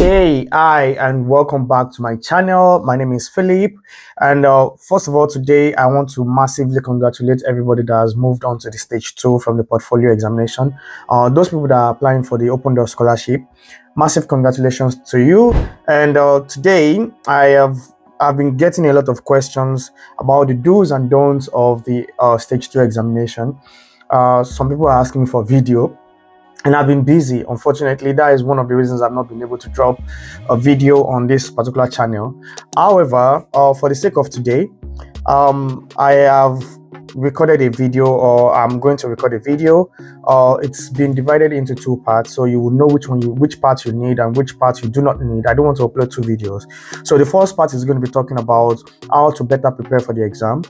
Hi, and welcome back to my channel. My name is Philip, and first of all, today I want to massively congratulate everybody that has moved on to the stage 2 from the portfolio examination. Those people that are applying for the Open Door scholarship, massive congratulations to you. And today I've been getting a lot of questions about the do's and don'ts of the stage 2 examination. Some people are asking for video, and I've been busy. Unfortunately, that is one of the reasons I've not been able to drop a video on this particular channel. However, for the sake of today, I have recorded a video, or I'm going to record a video. It's been divided into 2 parts, so you will know which part you need and which part you do not need. I don't want to upload 2 videos. So the first part is going to be talking about how to better prepare for the exam.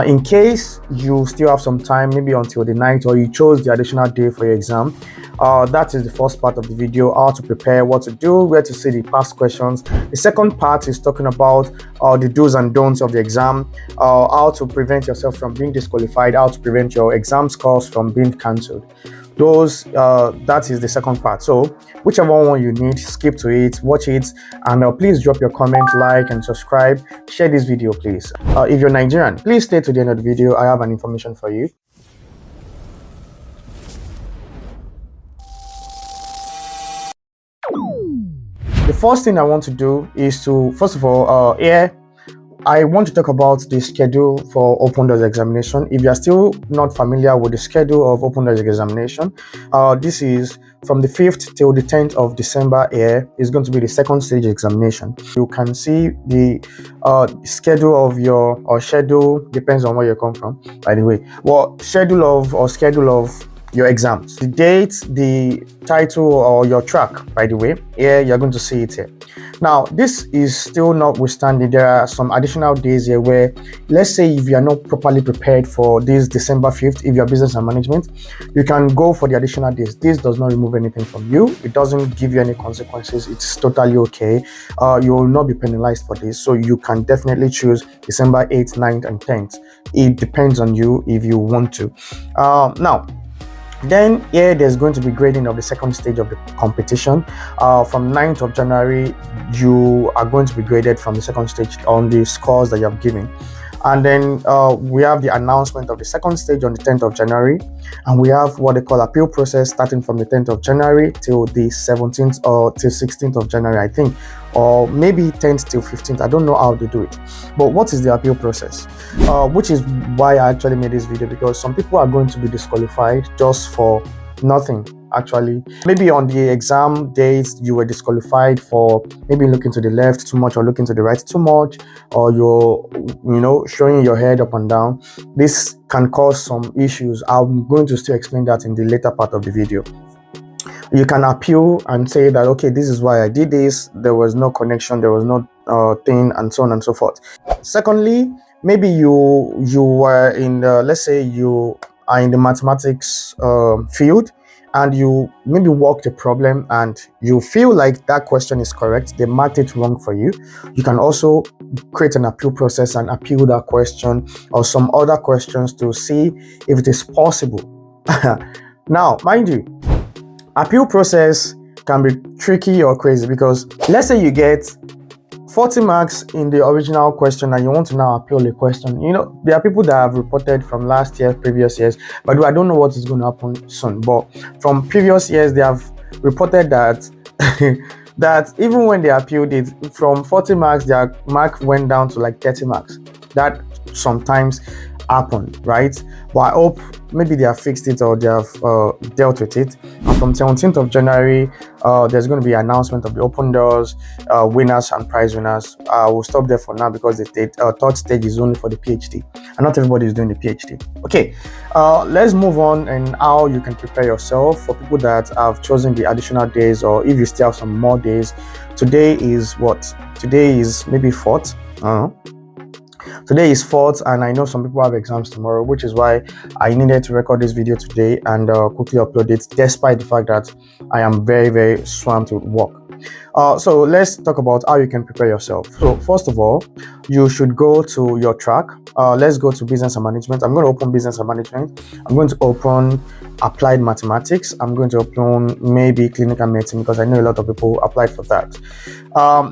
In case you still have some time, maybe until the night, or you chose the additional day for your exam, that is the first part of the video: how to prepare, what to do, where to see the past questions. The second part is talking about the do's and don'ts of the exam, how to prevent yourself from being disqualified, how to prevent your exam scores from being cancelled. That is the second part. So whichever one you need, skip to it, watch it, and please drop your comment, like, and subscribe. Share this video, please. If you're Nigerian, please stay to the end of the video. I have an information for you. The first thing I want to do is to, first of all, I want to talk about the schedule for Open Doors examination. If you are still not familiar with the schedule of Open Doors examination, this is from the 5th till the 10th of December. Here is going to be the second stage examination. You can see the schedule of your, or schedule, depends on where you come from, by the way. Well, schedule of your exams, the date, the title, or your track, by the way. Here you're going to see it here. Now, this is still notwithstanding, there are some additional days here where, let's say if you are not properly prepared for this December 5th, if you're business and management, you can go for the additional days. This does not remove anything from you. It doesn't give you any consequences. It's totally okay. You will not be penalized for this. So you can definitely choose December 8th, 9th, and 10th. It depends on you if you want to. Now, then here there's going to be grading of the second stage of the competition. From 9th of January, you are going to be graded from the second stage on the scores that you have given. And then we have the announcement of the second stage on the 10th of January. And we have what they call appeal process starting from the 10th of January till the 17th or till 16th of January, I think. Or maybe 10th till 15th. I don't know how they do it. But what is the appeal process? Which is why I actually made this video, because some people are going to be disqualified just for nothing. Actually, maybe on the exam days you were disqualified for maybe looking to the left too much or looking to the right too much, or you're showing your head up and down. This can cause some issues. I'm going to still explain that in the later part of the video. You can appeal and say that, okay, this is why I did this, there was no connection, there was no thing, and so on and so forth. Secondly, maybe you were in the, let's say you are in the mathematics field, and you maybe worked a problem and you feel like that question is correct, they marked it wrong for you. You can also create an appeal process and appeal that question or some other questions to see if it is possible. Now, mind you, appeal process can be tricky or crazy, because let's say you get 40 marks in the original question and you want to now appeal a question. There are people that have reported from last year, previous years, but I don't know what is going to happen soon. But from previous years, they have reported that that even when they appealed it, from 40 marks, their mark went down to like 30 marks. That sometimes happened, right? But I hope maybe they have fixed it or they have dealt with it. And from 17th of January, there's going to be an announcement of the Open Doors winners and prize winners. I will stop there for now, because the third stage is only for the PhD, and not everybody is doing the PhD. Okay, let's move on and how you can prepare yourself. For people that have chosen the additional days, or if you still have some more days, today is what? Today is maybe 4th. Today is 4th, and I know some people have exams tomorrow, which is why I needed to record this video today and quickly upload it, despite the fact that I am very, very swamped with work. So let's talk about how you can prepare yourself. So first of all, you should go to your track. Let's go to business and management. I'm going to open business and management. I'm going to open applied mathematics. I'm going to open maybe clinical medicine because I know a lot of people applied for that.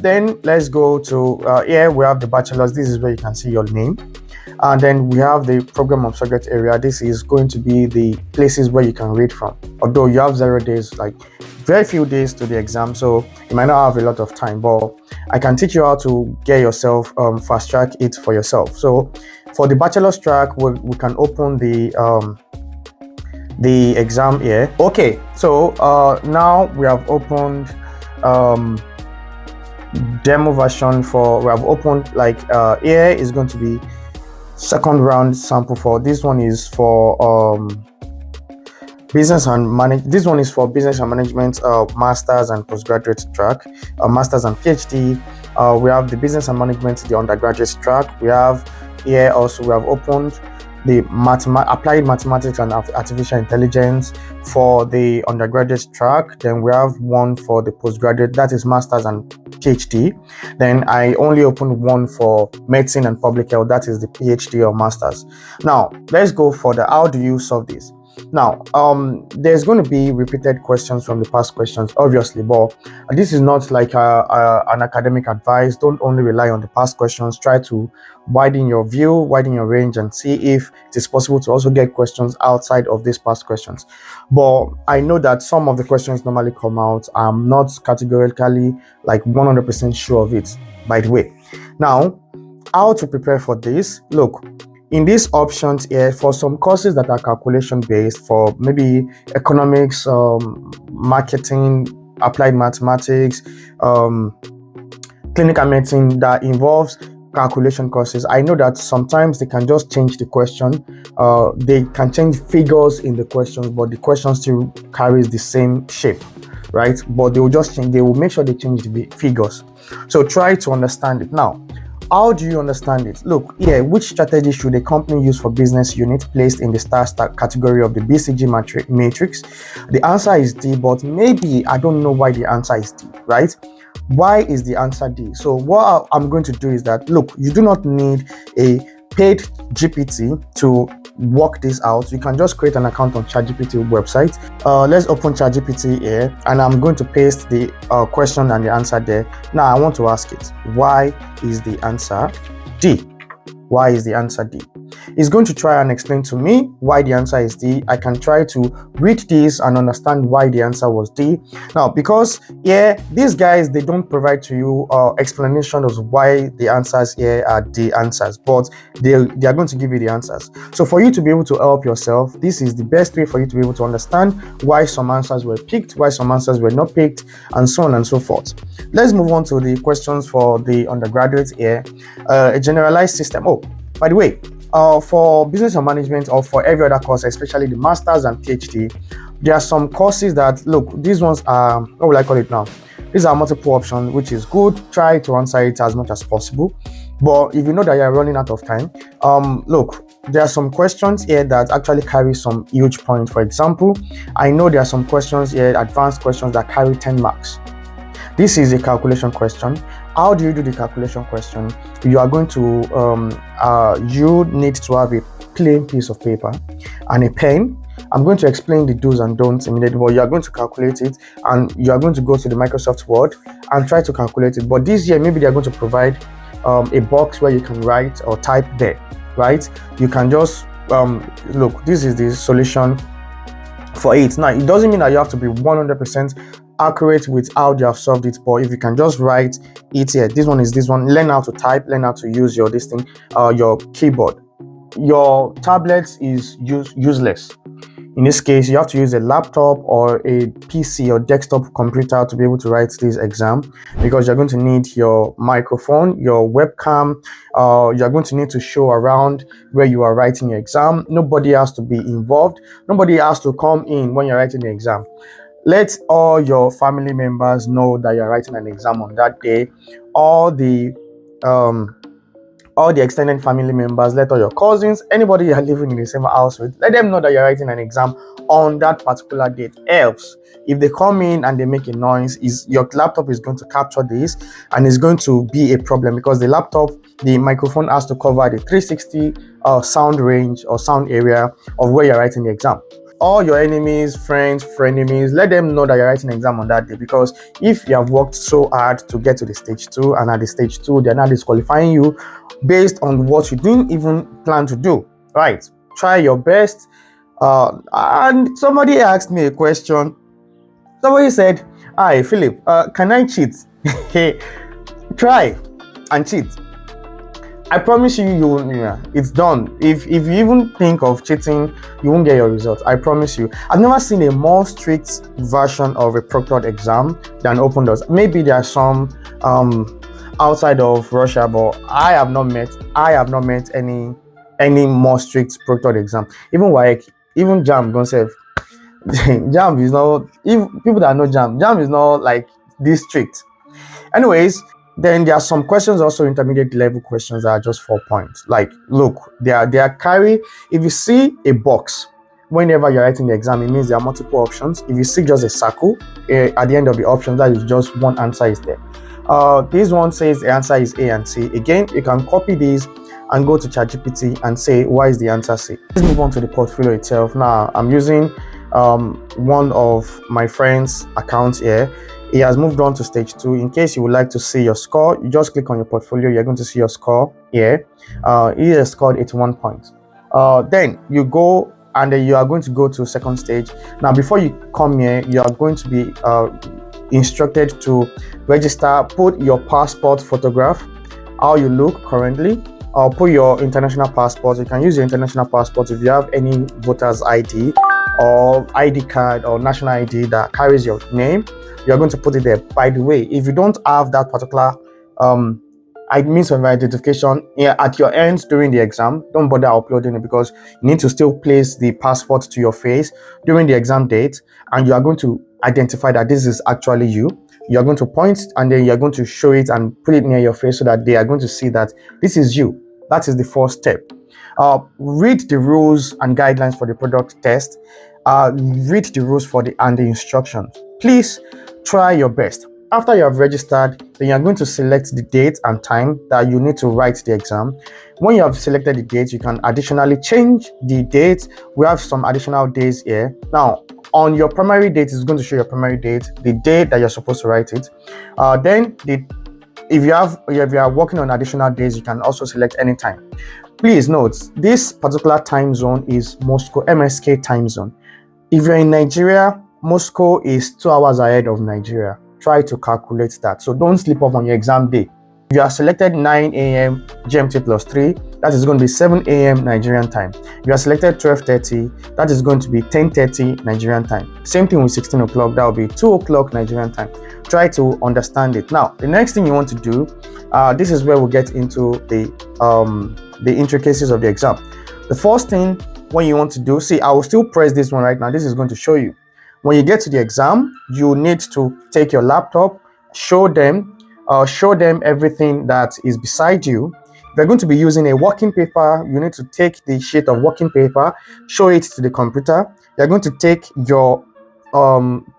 Then let's go to here we have the bachelor's. This is where you can see your name. And then we have the program of subject area. This is going to be the places where you can read from. Although you have 0 days, like very few days to the exam, so you might not have a lot of time, but I can teach you how to get yourself fast track it for yourself. So for the bachelor's track, we can open the exam here. Okay, so now we have opened demo version for, we have opened like here is going to be second round sample. For this one is for business and manage. This one is for business and management, masters and postgraduate track, masters and PhD. We have the business and management, the undergraduate track. We have here also, we have opened the applied mathematics and artificial intelligence for the undergraduate track. Then we have one for the postgraduate, that is masters and PhD. Then I only opened one for medicine and public health, that is the PhD or masters. Now let's go for the how do you solve this. Now there's going to be repeated questions from the past questions, obviously, but this is not like an academic advice. Don't only rely on the past questions. Try to widen your view, widen your range, and see if it is possible to also get questions outside of these past questions. But I know that some of the questions normally come out. I'm not categorically like 100% sure of it, by the way. Now, how to prepare for this? Look, in these options here, for some courses that are calculation based, for maybe economics, marketing, applied mathematics, clinical medicine that involves calculation courses, I know that sometimes they can just change the question. They can change figures in the questions, but the question still carries the same shape, right? But they will just change, they will make sure they change the figures. So try to understand it. Now, how do you understand it? Look here, which strategy should a company use for business unit placed in the star category of the BCG matrix? The answer is D, but maybe I don't know why the answer is D, right? Why is the answer D? So what I'm going to do is that, look, you do not need a paid GPT to work this out. You can just create an account on ChatGPT website. Let's open ChatGPT here, and I'm going to paste the question and the answer there. Now I want to ask it, why is the answer D? Why is the answer D? It's going to try and explain to me why the answer is D. I can try to read this and understand why the answer was D. Now, because these guys, they don't provide to you explanation of why the answers here are the answers, but they are going to give you the answers. So for you to be able to help yourself, this is the best way for you to be able to understand why some answers were picked, why some answers were not picked, and so on and so forth. Let's move on to the questions for the undergraduates here. A generalized system. Oh, by the way, for business and management, or for every other course, especially the masters and PhD, there are some courses that, look, these ones are, what will I call it now? These are multiple options, which is good. Try to answer it as much as possible. But if you know that you're running out of time, look, there are some questions here that actually carry some huge points. For example, I know there are some questions here, advanced questions, that carry 10 marks. This is a calculation question. How do you do the calculation question? You are going to, you need to have a plain piece of paper and a pen. I'm going to explain the do's and don'ts immediately, but you are going to calculate it, and you are going to go to the Microsoft Word and try to calculate it. But this year, maybe they are going to provide a box where you can write or type there, right? You can just, look, this is the solution for it. Now, it doesn't mean that you have to be 100% accurate with how they have solved it, but if you can just write it here, this one is this one, learn how to type, learn how to use your your keyboard. Your tablet is useless. In this case, you have to use a laptop or a PC or desktop computer to be able to write this exam, because you're going to need your microphone, your webcam, you're going to need to show around where you are writing your exam. Nobody has to be involved. Nobody has to come in when you're writing the exam. Let all your family members know that you're writing an exam on that day. All the all the extended family members, let all your cousins, anybody you're living in the same house with, let them know that you're writing an exam on that particular date. Else, if they come in and they make a noise, your laptop is going to capture this, and it's going to be a problem because the microphone has to cover the 360 sound range or sound area of where you're writing the exam. All your enemies, friends, frenemies, let them know that you're writing an exam on that day, because if you have worked so hard to get to the stage 2, and at the stage 2 they're not disqualifying you based on what you didn't even plan to do, right? Try your best. And somebody asked me a question. Somebody said, "Hi Philip, can I cheat?" Hey, try and cheat. I promise you, it's done. If you even think of cheating, you won't get your results. I promise you. I've never seen a more strict version of a proctored exam than OPENDOORS. Maybe there are some outside of Russia, but I have not met any more strict proctored exam. Even like JAM themselves. JAM is not, if people that know JAM is not like this strict. Anyways, then there are some questions, also intermediate level questions, that are just 4 points. Like, look, they are carry. If you see a box whenever you're writing the exam, it means there are multiple options. If you see just a circle at the end of the options, that is just one answer is there. This one says the answer is A and C. Again, you can copy these and go to ChatGPT and say, why is the answer C? Let's move on to the portfolio itself. Now, I'm using one of my friend's accounts here. He has moved on to stage 2. In case you would like to see your score, you just click on your portfolio. You're going to see your score here. He has scored 81 points. Then you go, and then you are going to go to second stage. Now, before you come here, you are going to be instructed to register. Put your passport photograph, how you look currently, or put your international passport. You can use your international passport if you have any voter's ID or ID card or national ID that carries your name. You're going to put it there. By the way, if you don't have that particular means of identification at your end during the exam, don't bother uploading it, because you need to still place the passport to your face during the exam date, and you are going to identify that this is actually you. You're going to point, and then you're going to show it and put it near your face so that they are going to see that this is you. That is the first step. Read the rules and guidelines for the product test. Read the rules and the instructions. Please try your best. After you have registered, then you're going to select the date and time that you need to write the exam. When you have selected the date, you can additionally change the date. We have some additional days here. Now, on your primary date, it's going to show your primary date, the date that you're supposed to write it. Then if you are working on additional days, you can also select any time. Please note, this particular time zone is Moscow MSK time zone. If you're in Nigeria, Moscow is 2 hours ahead of Nigeria. Try to calculate that. So don't sleep off on your exam day. If you are selected 9 a.m. GMT plus 3, that is going to be 7 a.m. Nigerian time. If you are selected 12:30, that is going to be 10:30 Nigerian time. Same thing with 16 o'clock, that will be 2 o'clock Nigerian time. Try to understand it. Now, the next thing you want to do, this is where we'll get into the intricacies of the exam. The first thing when you want to do, see, I will still press this one right now. This is going to show you. When you get to the exam, you need to take your laptop, show them everything that is beside you. If you're going to be using a working paper, you need to take the sheet of working paper, show it to the computer. You're going to take your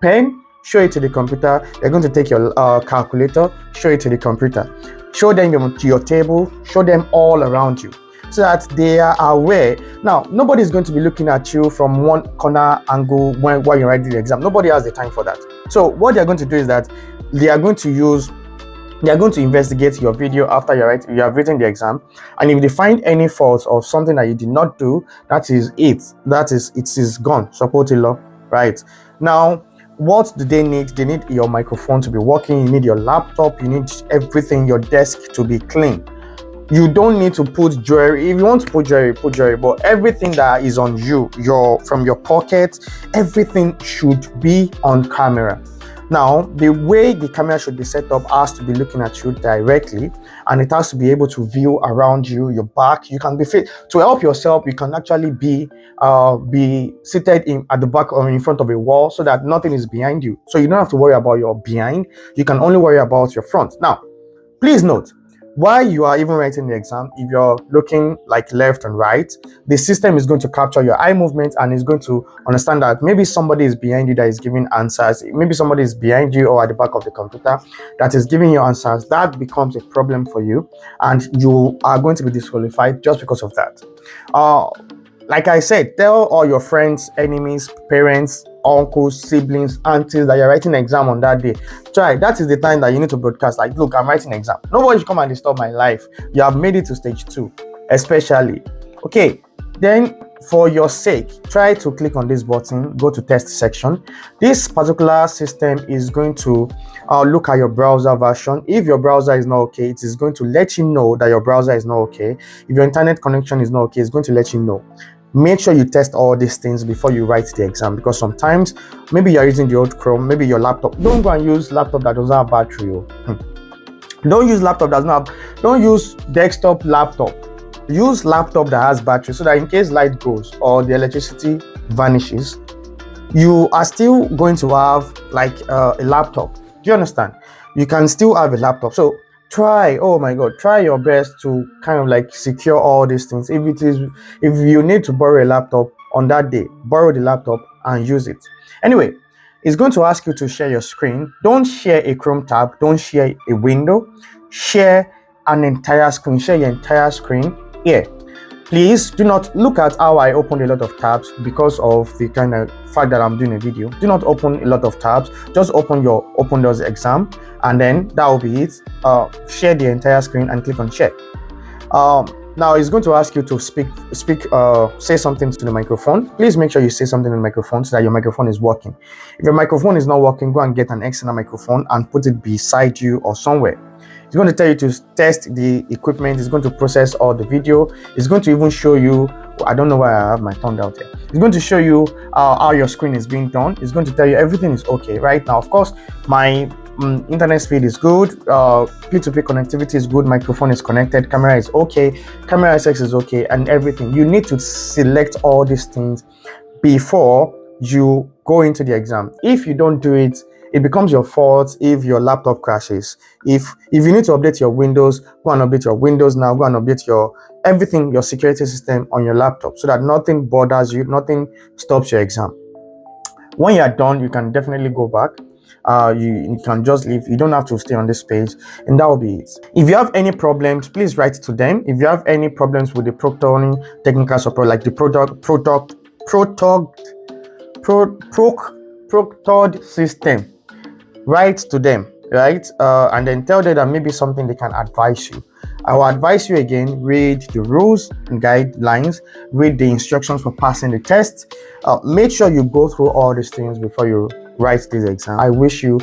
pen, show it to the computer. You're going to take your calculator, show it to the computer. Show them your table, show them all around you, so that they are aware. Now, nobody is going to be looking at you from one corner angle while you're writing the exam. Nobody has the time for that. So what they're going to do is that they are going to investigate your video after you have written the exam, and if they find any faults or something that you did not do, it is gone. Support law, right? Now, what do they need? They need your microphone to be working. You need your laptop. You need everything, your desk to be clean. You don't need to put jewelry. If you want to put jewelry, but everything that is on you, from your pocket, everything should be on camera. Now, the way the camera should be set up has to be looking at you directly, and it has to be able to view around you, your back. You can be fit to help yourself. You can actually be seated at the back or in front of a wall, so that nothing is behind you. So you don't have to worry about your behind. You can only worry about your front. Now, please note, while you are even writing the exam, if you're looking like left and right, the system is going to capture your eye movement and is going to understand that maybe somebody is behind you that is giving answers, maybe somebody is behind you or at the back of the computer that is giving you answers. That becomes a problem for you, and you are going to be disqualified just because of that. Like I said, tell all your friends, enemies, parents, uncles, siblings, aunties that you're writing an exam on that day. Try. That is the time that you need to broadcast. Like, look, I'm writing an exam. Nobody should come and disturb my life. You have made it to stage 2, especially. Okay. Then, for your sake, try to click on this button. Go to test section. This particular system is going to look at your browser version. If your browser is not okay, it is going to let you know that your browser is not okay. If your internet connection is not okay, it's going to let you know. Make sure you test all these things before you write the exam, because sometimes maybe you're using the old Chrome, maybe your laptop. Don't go and use laptop that doesn't have battery. Don't use laptop that doesn't have. Don't use desktop laptop. Use laptop that has battery, so that in case light goes or the electricity vanishes, you are still going to have like a laptop. Do you understand? You can still have a laptop. So try your best to kind of like secure all these things. If you need to borrow a laptop on that day, borrow the laptop and use it. Anyway, it's going to ask you to share your screen. Don't share a Chrome tab, don't share a window, share an entire screen. Share your entire screen here. Please do not look at how I opened a lot of tabs because of the kind of fact that I'm doing a video. Do not open a lot of tabs. Just open your OPENDOORS exam, and then that will be it. Share the entire screen and click on share. Now it's going to ask you to say something to the microphone. Please make sure you say something in the microphone so that your microphone is working. If your microphone is not working, go and get an external microphone and put it beside you or somewhere. It's going to tell you to test the equipment. It's going to process all the video. It's going to even show you, I don't know why I have my tongue out here. It's going to show you how your screen is being done. It's going to tell you everything is okay right now. Of course, my internet speed is good, P2P connectivity is good, microphone is connected, camera is okay, camera SX is okay, and everything. You need to select all these things before you go into the exam. If you don't do it, it becomes your fault if your laptop crashes. If you need to update your Windows, go and update your Windows now. Go and update your everything, your security system on your laptop, so that nothing bothers you, nothing stops your exam. When you are done, you can definitely go back. You can just leave. You don't have to stay on this page, and that will be it. If you have any problems, please write to them. If you have any problems with the proctoring technical support, like the proctored system, write to them, right? And then tell them that maybe something they can advise you. I will advise you again, read the rules and guidelines, read the instructions for passing the test. Make sure you go through all these things before you write this exam. I wish you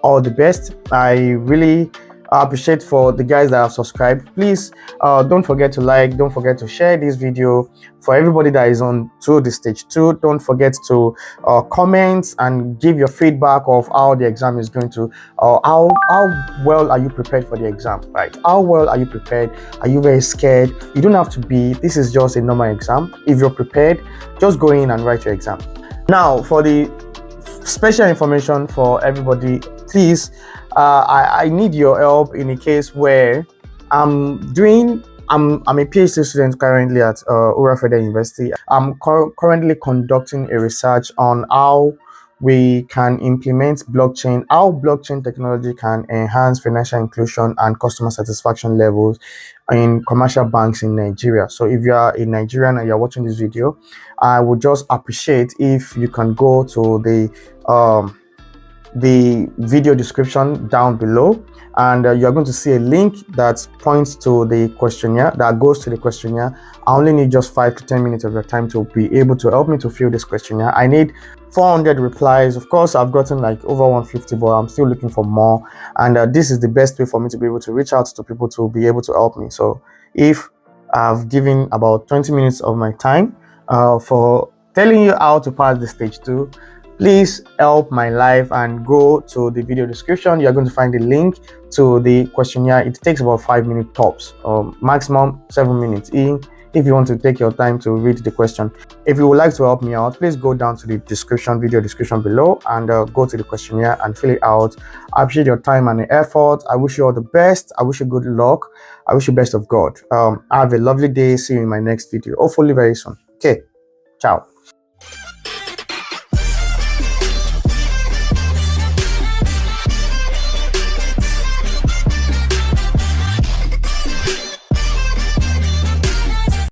all the best. I really appreciate for the guys that have subscribed. Please don't forget to like, don't forget to share this video. For everybody that is on to the stage 2, don't forget to comment and give your feedback of how the exam is going to, how well are you prepared for the exam, right? How well are you prepared? Are you very scared? You don't have to be. This is just a normal exam. If you're prepared, just go in and write your exam. Now, for the special information for everybody, please, I need your help in a case where I'm a PhD student currently at Ura Federal University. I'm currently conducting a research on how we can implement blockchain, how blockchain technology can enhance financial inclusion and customer satisfaction levels in commercial banks in Nigeria. So if you are a Nigerian and you're watching this video, I would just appreciate if you can go to the video description down below, and you're going to see a link that points to the questionnaire, that goes to the questionnaire. I only need just 5 to 10 minutes of your time to be able to help me to fill this questionnaire. I need 400 replies. Of course, I've gotten like over 150, but I'm still looking for more, and this is the best way for me to be able to reach out to people to be able to help me. So if I've given about 20 minutes of my time for telling you how to pass the stage 2, please help my life and go to the video description. You're going to find the link to the questionnaire. It takes about 5 minutes tops, maximum 7 minutes. In if you want to take your time to read the question. If you would like to help me out, please go down to the video description below and go to the questionnaire and fill it out. I appreciate your time and the effort. I wish you all the best. I wish you good luck. I wish you best of God. Have a lovely day. See you in my next video, hopefully very soon. Okay, ciao.